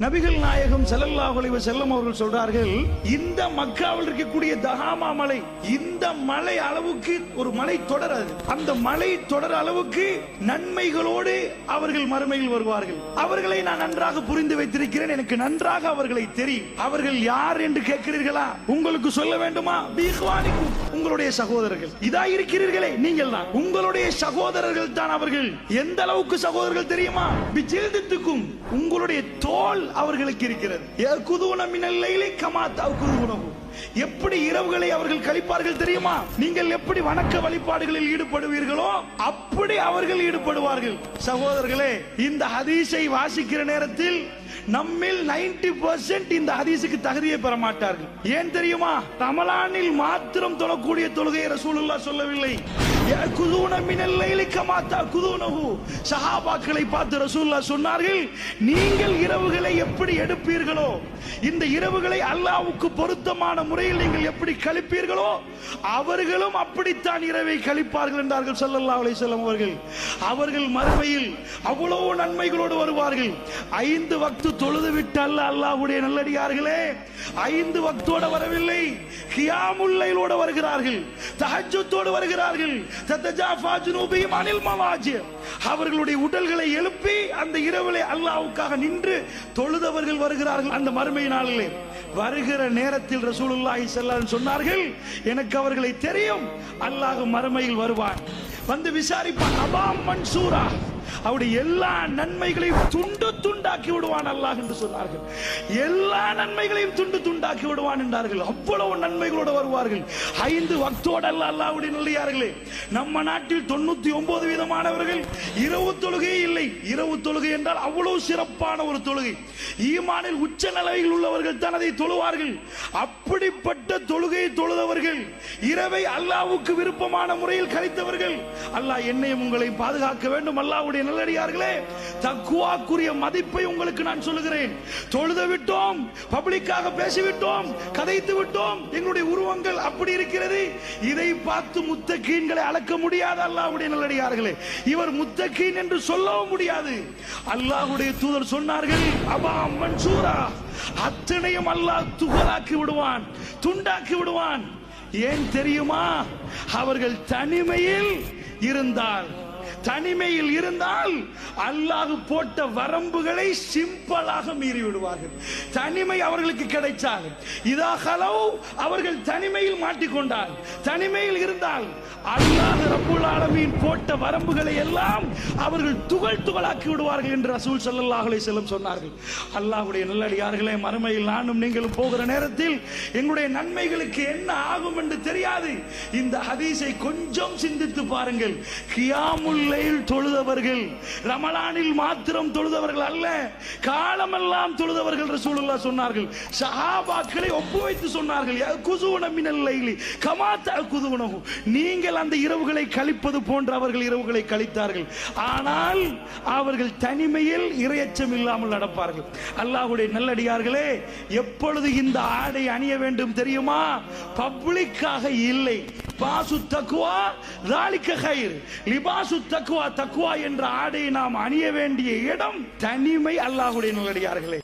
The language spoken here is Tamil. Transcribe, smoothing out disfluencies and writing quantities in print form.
நபிகள் நாயகம் ஸல்லல்லாஹு அலைஹி வஸல்லம் அவர்கள் சொல்றார்கள், இந்த மக்காவில் இருக்கக்கூடிய தஹாமா மலை, இந்த மலை அளவுக்கு ஒரு மலை தொடராது. அந்த மலை தொடர் அளவுக்கு நன்மைகளோடு அவர்கள் மறுமையில் வருவார்கள். அவர்களை நான் நன்றாக புரிந்து வைத்திருக்கிறேன், எனக்கு நன்றாக அவர்களை தெரியும். அவர்கள் யார் என்று கேட்கிறீர்களா? உங்களுக்கு சொல்ல வேண்டுமா? பீஹ்வானிக்கும், உங்களுடைய சகோதரர்கள். இதா இருக்கிறீர்களே நீங்கள் தான், உங்களுடைய சகோதரர்கள் தான் அவர்கள். எந்த அளவுக்கு சகோதரர்கள் தெரியுமா? பிஜில்துக்கும், உங்களுடைய தோல் அவர்களுக்கு இருக்கிறது. எப்படி இரவுகளை அவர்கள் கழிப்பார்கள் தெரியுமா? நீங்கள் எப்படி வணக்க வழிபாடுகளில் ஈடுபடுவீர்களோ அப்படி அவர்கள் ஈடுபடுவார்கள். சகோதரர்களே, இந்த ஹதீஸை வாசிக்கிற நேரத்தில் நம்மில் 90% இந்த ஹதீஸுக்கு தகுதியை பெற மாட்டார்கள். ஏன் தெரியுமா? ரமலானில் மாத்திரம் தொழக்கூடிய தொழுகையை ரசூலுல்லாஹ் சொல்லவில்லை. சஹாபாக்களை பார்த்து ரசூலுல்லாஹ் சொன்னார்கள், நீங்கள் இரவுகளை எப்படி எடுப்பீர்களோ, இந்த இரவுகளை அல்லாஹ்வுக்கு பொருத்தமான முறையில் நீங்கள் எப்படி கழிப்பீர்களோ அவர்களும் அப்படித்தான் இரவை கழிப்பார்கள் என்றார்கள் ஸல்லல்லாஹு அலைஹி வஸல்லம் அவர்கள். அவர்கள் மறுமையில் அவ்வளவு நன்மைகளோடு வருவார்கள். 5 வக்து தொழுது விட்டு அல்லாஹ்வுடைய நல்லடியார்களே, 5 வக்தோடு வரவில்லை, கியாமுல் லைலோடு வருகிறார்கள், தஹஜ்ஜுதோடு வருகிறார்கள். ததஜாஃபா ஜுனூபிஹிம் அனில் மவாஜி, அவர்களுடைய உடல்களை எழுப்பி அந்த இரவிலே அல்லாஹ்வுக்காக நின்று தொழுதவர்கள் வருகிறார்கள். அந்த மறுமை நாளிலே வருகிற நேரத்தில் ரசூலுல்லாஹி ஸல்லல்லாஹு அலைஹி வஸல்லம் சொன்னார்கள், எனக்கு அவர்களை தெரியும், அல்லாஹ் மறுமையில் வருவான், வந்து விசாரிப்பான். அபா மன்சூரா, அவருடைய எல்லா நன்மைகளையும் துண்டு துண்டாக்கி விடுவான் அல்லாஹ் என்று சொன்னார்கள். எல்லா நன்மைகளையும் துண்டு துண்டாக்கி விடுவான் என்றார்கள். அவ்வளவு நன்மைகளோடு வருவார்கள். 5 வக்தோடு அல்லாஹ்வுடைய நல்லடியார்களே, நம்ம நாட்டில் 99 வீதமானவர்கள் இரவு தொழுகை இல்லை. இரவு தொழுகை என்றால் அவ்வளவு சிறப்பான ஒரு தொழுகை. ஈமானில் உச்ச நிலையில் உள்ளவர்கள் தான் அதை தொழுவார்கள். அப்படிப்பட்ட தொழுகையை தொழுதவர்கள், இரவை அல்லாஹ்வுக்கு விருப்பமான முறையில் கழித்தவர்கள், அல்லாஹ் என்னையும் உங்களை பாதுகாக்க வேண்டும். அல்லாஹ்வுடைய நல்லடியார்களே, தக்வாக்குரிய மதிப்பை உங்களுக்கு நான் சொல்லுகிறேன். தொழுது விட்டோம், பப்ளிக்காக பேசிவிட்டோம், கதைத்து விட்டோம், எங்களுடைய உருவங்கள் அப்படி இருக்கிறது, இதை பார்த்து முத்தகீன்களை அளக்க முடியாது. அல்லாஹ்வுடைய நல்லடியார்களே, இவர் முத்தகீன் என்று சொல்லவும் முடியாது. அல்லாஹ்வுடைய தூதர் சொன்னார்கள், அபா மன்சூரா, அத்தனையும் அல்லாஹ் துகளாக்கி விடுவான், துண்டாக்கி விடுவான். ஏன் தெரியுமா? அவர்கள் தனிமையில் இருந்தால் அல்லாஹ் போட்ட வரம்புகளை சிம்பிளாக மீறி விடுவார்கள். தனிமை அவர்களுக்கு கிடைச்சால், இதா ஹலவ், அவர்கள் தனிமையில் மாட்டிக்கொண்டால், தனிமையில் இருந்தால் அல்லாஹ் ரப்புல் ஆலமீன் போட்ட வரம்புகளை எல்லாம் அவர்கள் துகள் துகளாக்கி விடுவார்கள் என்று ரசூல் ஸல்லல்லாஹு அலைஹி வஸல்லம் சொன்னார்கள். அல்லாஹ்வுடைய நல்லடியார்களே, மறுமையில் நானும் நீங்களும் போகிற நேரத்தில் எங்களுடைய நன்மைகளுக்கு என்ன ஆகும் என்று தெரியாது. இந்த ஹதீஸை கொஞ்சம் சிந்தித்து பாருங்கள். கியாமுல் லைல் தொழுதவர்கள், ரமலானில் மாத்திரம் தொழுதவர்கள் அல்ல, காலமெல்லாம் தொழுதவர்கள் ரசூலுல்லாஹ் சொன்னார்கள். சஹாபாக்களை ஒப்புவைத்து சொன்னார்கள், யகுஸூன மினல் லைலி கமா தகுதுனஹு, நீங்கள் அந்த இரவுகளை கழிப்பது போன்ற அவர்கள் இரவுகளை கழித்தார்கள். ஆனால் அவர்கள் தனிமையில் இறையச்சம் இல்லாமல் நடப்பார்கள். அல்லாஹ்வுடைய நல்லடியார்களே, எப்பொழுது இந்த ஆடை அணிய வேண்டும் தெரியுமா? பப்ளிக்காக இல்லை. பாசு தக்வா ذلك خير, லிபாசு தக்வா, தக்வா என்ற ஆடை நாம் அணிய வேண்டிய இடம் தனிமை. அல்லாஹ்வுடைய நல்லடியார்களே,